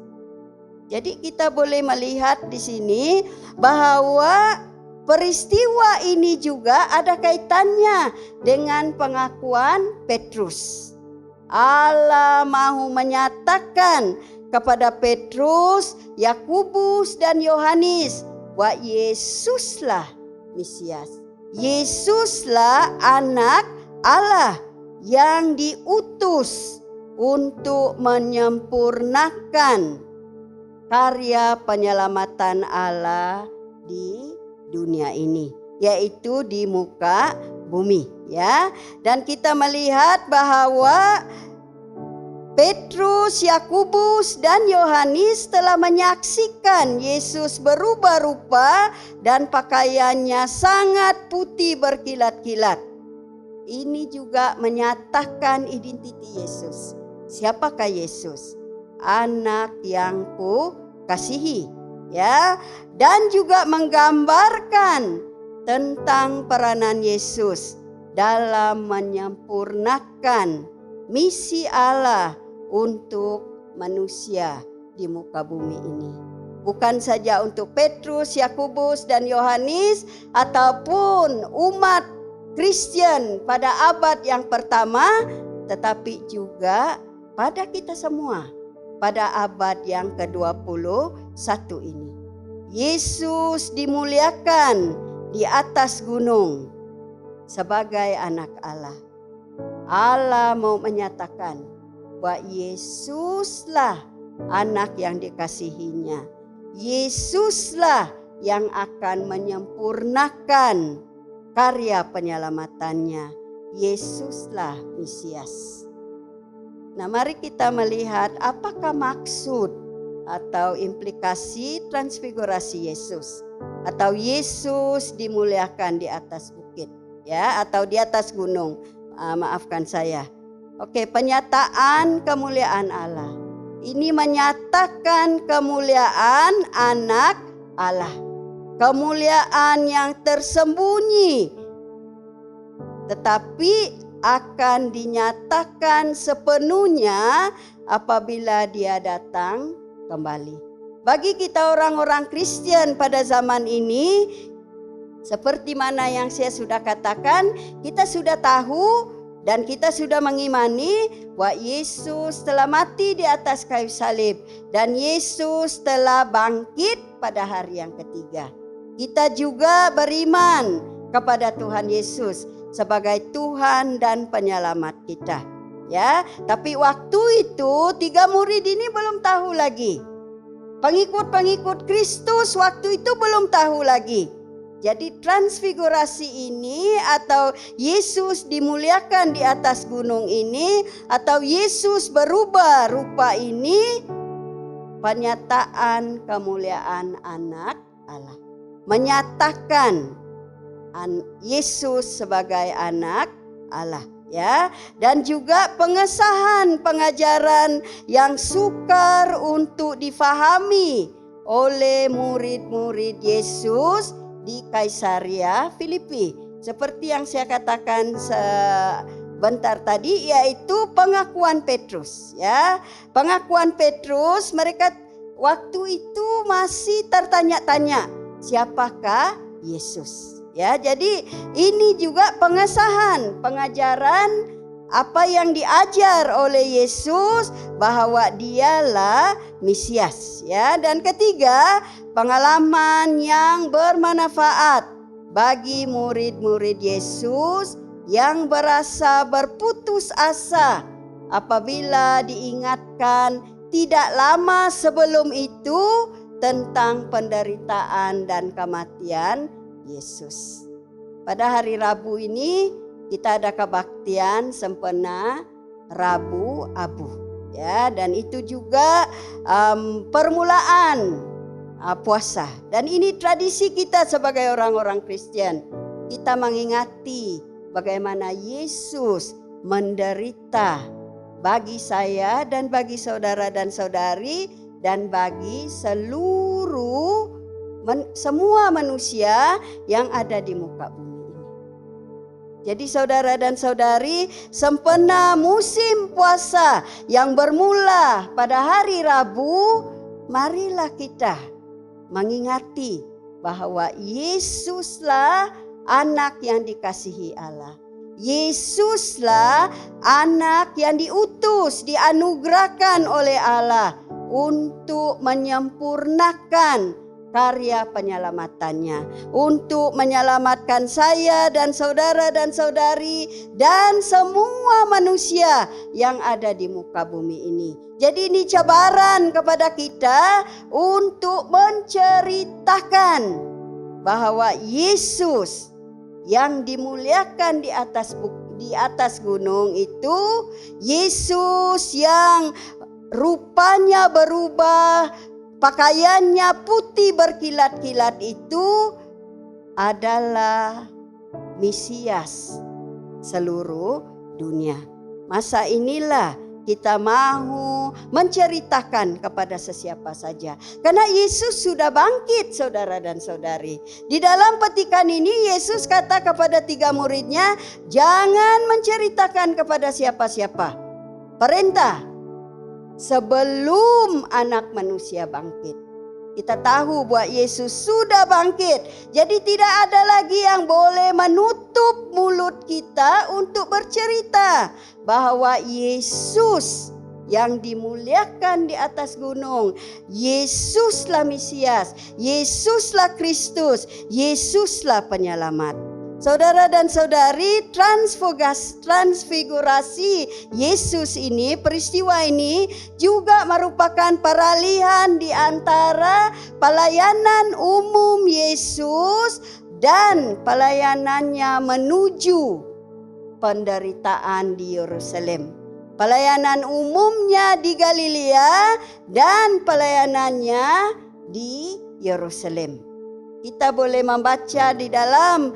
Jadi kita boleh melihat di sini bahwa peristiwa ini juga ada kaitannya dengan pengakuan Petrus. Allah mau menyatakan kepada Petrus, Yakobus dan Yohanes bahwa Yesuslah Mesias. Yesuslah anak Allah yang diutus untuk menyempurnakan karya penyelamatan Allah di dunia ini, yaitu di muka bumi, ya. Dan kita melihat bahwa Petrus, Yakobus dan Yohanes telah menyaksikan Yesus berubah rupa dan pakaiannya sangat putih berkilat-kilat. Ini juga menyatakan identiti Yesus. Siapakah Yesus? Anak yang kukasihi, ya. Dan juga menggambarkan tentang peranan Yesus dalam menyempurnakan misi Allah untuk manusia di muka bumi ini. Bukan saja untuk Petrus, Yakobus, dan Yohanes, ataupun umat Kristen pada abad yang pertama, tetapi juga pada kita semua pada abad yang ke-21 ini. Yesus dimuliakan di atas gunung sebagai anak Allah. Allah mau menyatakan bahwa Yesuslah anak yang dikasihinya. Yesuslah yang akan menyempurnakan karya penyelamatannya. Yesuslah Mesias. Nah, mari kita melihat apakah maksud atau implikasi transfigurasi Yesus, atau Yesus dimuliakan di atas bukit, ya, atau di atas gunung. Maafkan saya. Oke, penyataan kemuliaan Allah. Ini menyatakan kemuliaan anak Allah. Kemuliaan yang tersembunyi, tetapi akan dinyatakan sepenuhnya apabila Dia datang kembali. Bagi kita orang-orang Kristen pada zaman ini, seperti mana yang saya sudah katakan, kita sudah tahu dan kita sudah mengimani bahwa Yesus telah mati di atas kayu salib dan Yesus telah bangkit pada hari yang ketiga. Kita juga beriman kepada Tuhan Yesus sebagai Tuhan dan penyelamat kita. Ya, tapi waktu itu 3 murid ini belum tahu lagi. Pengikut-pengikut Kristus waktu itu belum tahu lagi. Jadi transfigurasi ini atau Yesus dimuliakan di atas gunung ini atau Yesus berubah rupa ini penyataan kemuliaan anak Allah. Menyatakan Yesus sebagai anak Allah, ya, dan juga pengesahan pengajaran yang sukar untuk difahami oleh murid-murid Yesus di Kaisaria Filipi. Seperti yang saya katakan sebentar tadi, yaitu pengakuan Petrus, ya. Pengakuan Petrus, mereka waktu itu masih tertanya-tanya, siapakah Yesus? Ya, jadi ini juga pengesahan pengajaran apa yang diajar oleh Yesus bahwa Dialah Mesias, ya. Dan ketiga, pengalaman yang bermanfaat bagi murid-murid Yesus yang berasa berputus asa apabila diingatkan tidak lama sebelum itu tentang penderitaan dan kematian Yesus. Pada hari Rabu ini kita ada kebaktian sempena Rabu Abu, ya, dan itu juga permulaan puasa. Dan ini tradisi kita sebagai orang-orang Kristen. Kita mengingati bagaimana Yesus menderita bagi saya dan bagi saudara dan saudari dan bagi seluruh semua manusia yang ada di muka bumi ini. Jadi saudara dan saudari, sempena musim puasa yang bermula pada hari Rabu, marilah kita mengingati bahwa Yesuslah anak yang dikasihi Allah. Yesuslah anak yang diutus, dianugerahkan oleh Allah untuk menyempurnakan karya penyelamatannya, untuk menyelamatkan saya dan saudara dan saudari dan semua manusia yang ada di muka bumi ini. Jadi ini cabaran kepada kita untuk menceritakan bahwa Yesus yang dimuliakan di atas gunung itu, Yesus yang rupanya berubah, pakaiannya putih berkilat-kilat itu adalah Mesias seluruh dunia. Masa inilah kita mau menceritakan kepada sesiapa saja. Karena Yesus sudah bangkit, saudara dan saudari. Di dalam petikan ini Yesus kata kepada 3 muridnya, jangan menceritakan kepada siapa-siapa. Perintah, sebelum anak manusia bangkit. Kita tahu bahwa Yesus sudah bangkit. Jadi tidak ada lagi yang boleh menutup mulut kita untuk bercerita bahwa Yesus yang dimuliakan di atas gunung, Yesuslah Mesias, Yesuslah Kristus, Yesuslah penyelamat. Saudara dan saudari, transfigurasi Yesus ini, peristiwa ini juga merupakan peralihan di antara pelayanan umum Yesus dan pelayanannya menuju penderitaan di Yerusalem. Pelayanan umumnya di Galilea dan pelayanannya di Yerusalem. Kita boleh membaca di dalam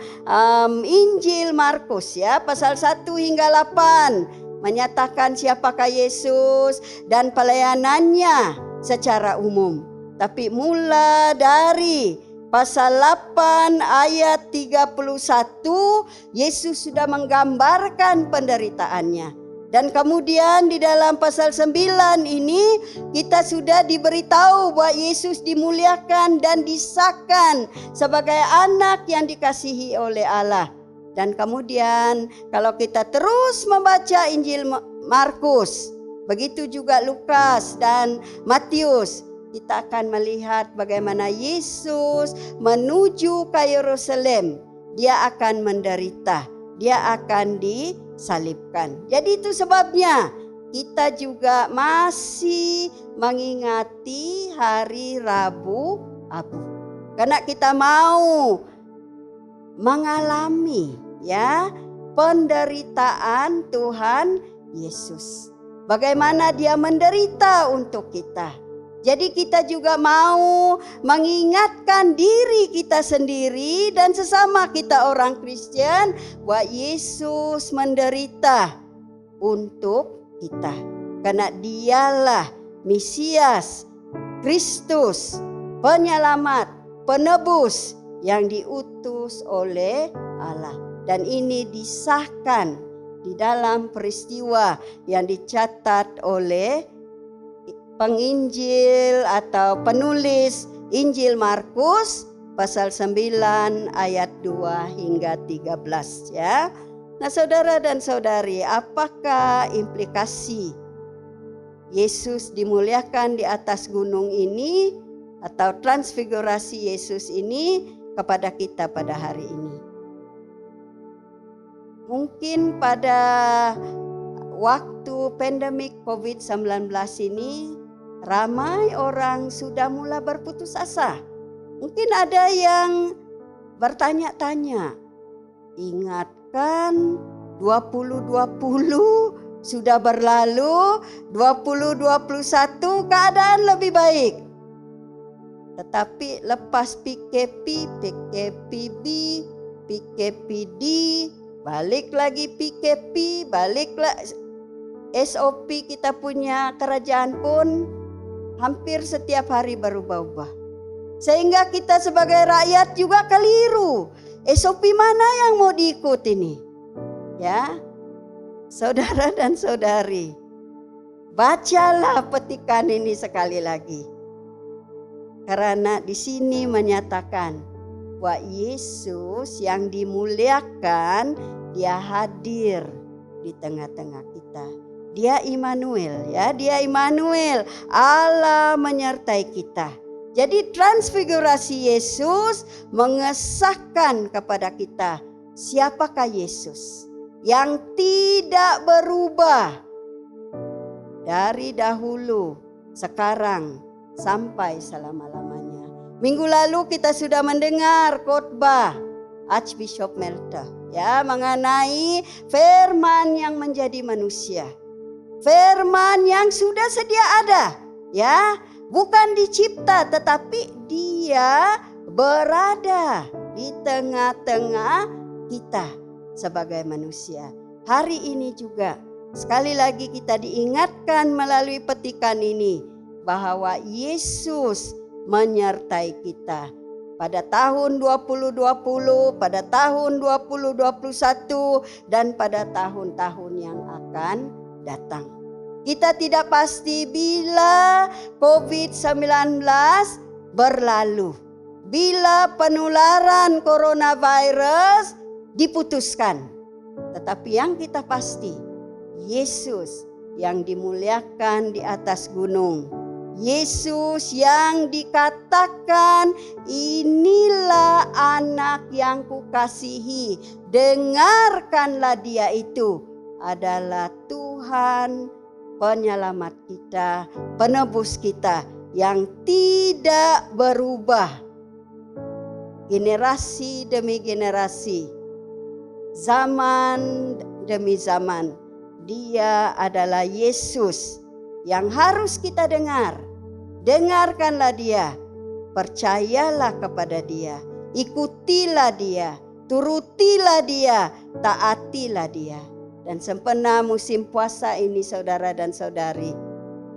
Injil Markus ya, pasal 1 hingga 8 menyatakan siapakah Yesus dan pelayanannya secara umum. Tapi mula dari pasal 8 ayat 31 Yesus sudah menggambarkan penderitaannya. Dan kemudian di dalam pasal 9 ini kita sudah diberitahu bahwa Yesus dimuliakan dan disahkan sebagai anak yang dikasihi oleh Allah. Dan kemudian kalau kita terus membaca Injil Markus, begitu juga Lukas dan Matius, kita akan melihat bagaimana Yesus menuju ke Yerusalem. Dia akan menderita, dia akan disalibkan. Jadi itu sebabnya kita juga masih mengingati hari Rabu Abu. Karena kita mau mengalami ya penderitaan Tuhan Yesus. Bagaimana dia menderita untuk kita. Jadi kita juga mau mengingatkan diri kita sendiri dan sesama kita orang Kristen bahwa Yesus menderita untuk kita. Karena dialah Mesias, Kristus, penyelamat, penebus yang diutus oleh Allah. Dan ini disahkan di dalam peristiwa yang dicatat oleh penginjil atau penulis Injil Markus pasal 9 ayat 2 hingga 13 ya. Nah, saudara dan saudari, apakah implikasi Yesus dimuliakan di atas gunung ini atau transfigurasi Yesus ini kepada kita pada hari ini? Mungkin pada waktu pandemik COVID-19 ini ramai orang sudah mulai berputus asa. Mungkin ada yang bertanya-tanya, ingatkan 2020 sudah berlalu, 2021 keadaan lebih baik. Tetapi lepas PKP, PKPB, PKPD, balik lagi PKP, balik SOP kita punya kerajaan pun hampir setiap hari berubah-ubah. Sehingga kita sebagai rakyat juga keliru. SOP mana yang mau diikuti ini? Ya, saudara dan saudari, bacalah petikan ini sekali lagi. Karena di sini menyatakan bahwa Yesus yang dimuliakan, dia hadir di tengah-tengah kita. Dia Immanuel ya, dia Immanuel, Allah menyertai kita. Jadi transfigurasi Yesus mengesahkan kepada kita siapakah Yesus yang tidak berubah dari dahulu, sekarang sampai selama-lamanya. Minggu lalu kita sudah mendengar khotbah Archbishop Melter ya mengenai firman yang menjadi manusia. Firman yang sudah sedia ada ya, bukan dicipta tetapi dia berada di tengah-tengah kita sebagai manusia. Hari ini juga sekali lagi kita diingatkan melalui petikan ini bahwa Yesus menyertai kita pada tahun 2020, pada tahun 2021 dan pada tahun-tahun yang akan datang. Kita tidak pasti bila COVID-19 berlalu. Bila penularan coronavirus diputuskan. Tetapi yang kita pasti, Yesus yang dimuliakan di atas gunung. Yesus yang dikatakan, inilah anak yang kukasihi. Dengarkanlah dia itu. Adalah Tuhan penyelamat kita, penebus kita yang tidak berubah. Generasi demi generasi, zaman demi zaman, dia adalah Yesus yang harus kita dengar. Dengarkanlah dia, percayalah kepada dia, ikutilah dia, turutilah dia, taatilah dia. Dan sempena musim puasa ini saudara dan saudari,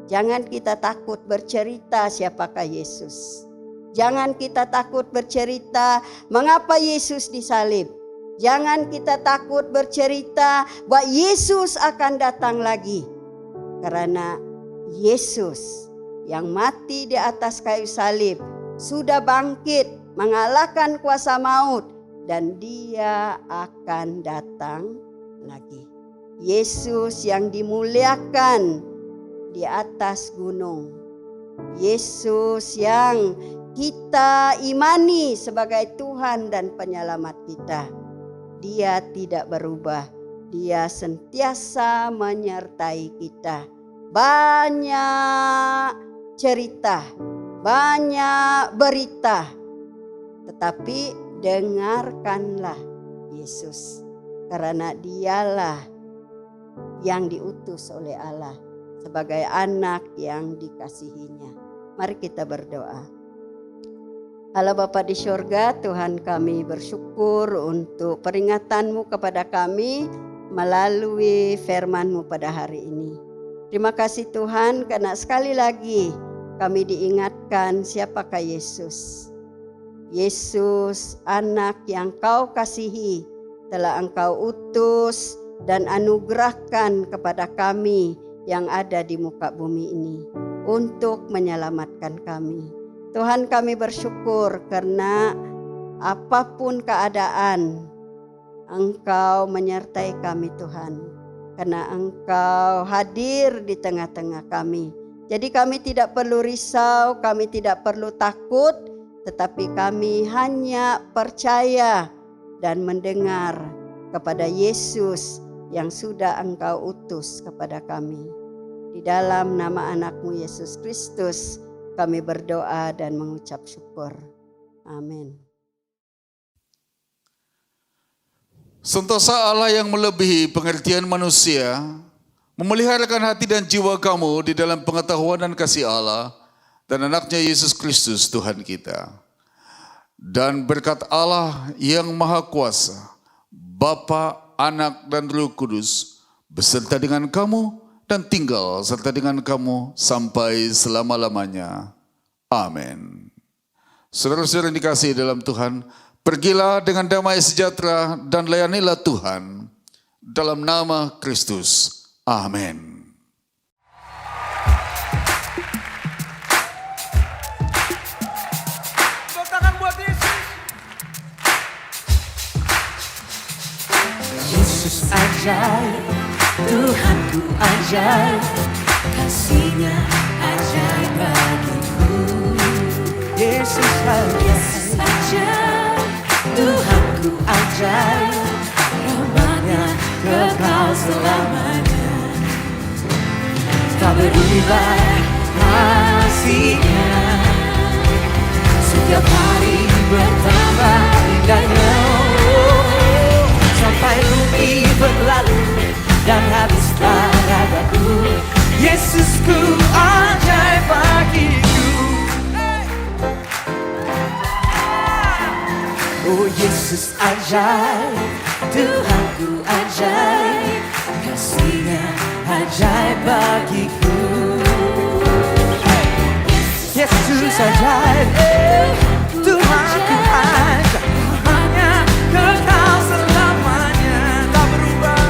jangan kita takut bercerita siapakah Yesus. Jangan kita takut bercerita mengapa Yesus disalib. Jangan kita takut bercerita bahwa Yesus akan datang lagi. Karena Yesus yang mati di atas kayu salib sudah bangkit mengalahkan kuasa maut. Dan dia akan datang lagi. Yesus yang dimuliakan di atas gunung. Yesus yang kita imani sebagai Tuhan dan penyelamat kita. Dia tidak berubah. Dia sentiasa menyertai kita. Banyak cerita, banyak berita. Tetapi dengarkanlah Yesus. Karena dialah yang diutus oleh Allah sebagai anak yang dikasihinya. Mari kita berdoa. Allah Bapa di surga, Tuhan kami bersyukur untuk peringatan-Mu kepada kami melalui firman-Mu pada hari ini. Terima kasih Tuhan karena sekali lagi kami diingatkan siapakah Yesus. Yesus anak yang Kau kasihi telah Engkau utus dan anugerahkan kepada kami yang ada di muka bumi ini untuk menyelamatkan kami. Tuhan kami bersyukur karena apapun keadaan Engkau menyertai kami Tuhan. Karena Engkau hadir di tengah-tengah kami. Jadi kami tidak perlu risau, kami tidak perlu takut. Tetapi kami hanya percaya dan mendengar kepada Yesus yang sudah Engkau utus kepada kami. Di dalam nama anak-Mu Yesus Kristus kami berdoa dan mengucap syukur. Amin. Sentosa Allah yang melebihi pengertian manusia, memeliharakan hati dan jiwa kamu di dalam pengetahuan dan kasih Allah dan anaknya Yesus Kristus Tuhan kita. Dan berkat Allah yang Maha Kuasa, Bapa, Anak dan Roh Kudus, beserta dengan kamu dan tinggal serta dengan kamu sampai selama-lamanya. Amin. Saudara-saudara yang dikasihi dalam Tuhan, pergilah dengan damai sejahtera dan layanilah Tuhan dalam nama Kristus. Amin. Tepuk tangan buat Yesus. Yesus ajaib, Tuhanku ajaib, kasih-Nya ajaib bagiku. Yesus ajaib, Tuhanku ajaib, rahmat-Nya kekal selamanya. Tak berubah kasih-Nya, setiap hari bertambah indahnya. Sampai bumi berlalu dan habislah ragaku, Yesusku ajaib bagiku. Oh Yesus ajaib, Tuhanku ajaib, kasih-Nya ajaib bagiku. Yesus ajaib, Tuhanku ajaib, hanya kekal selamanya. Tak berubah,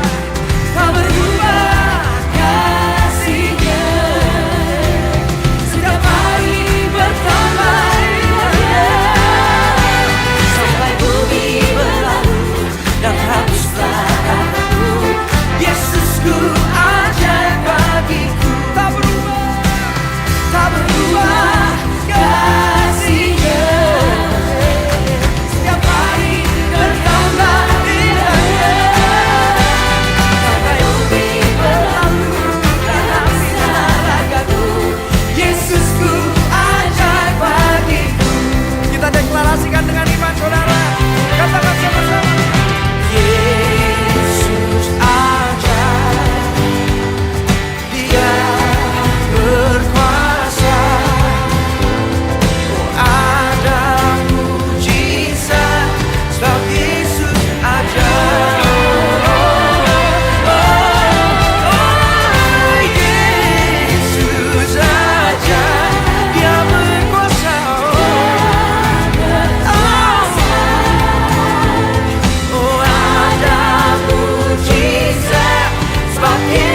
tak berubah kasih-Nya. Setiap hari bertambah Sebab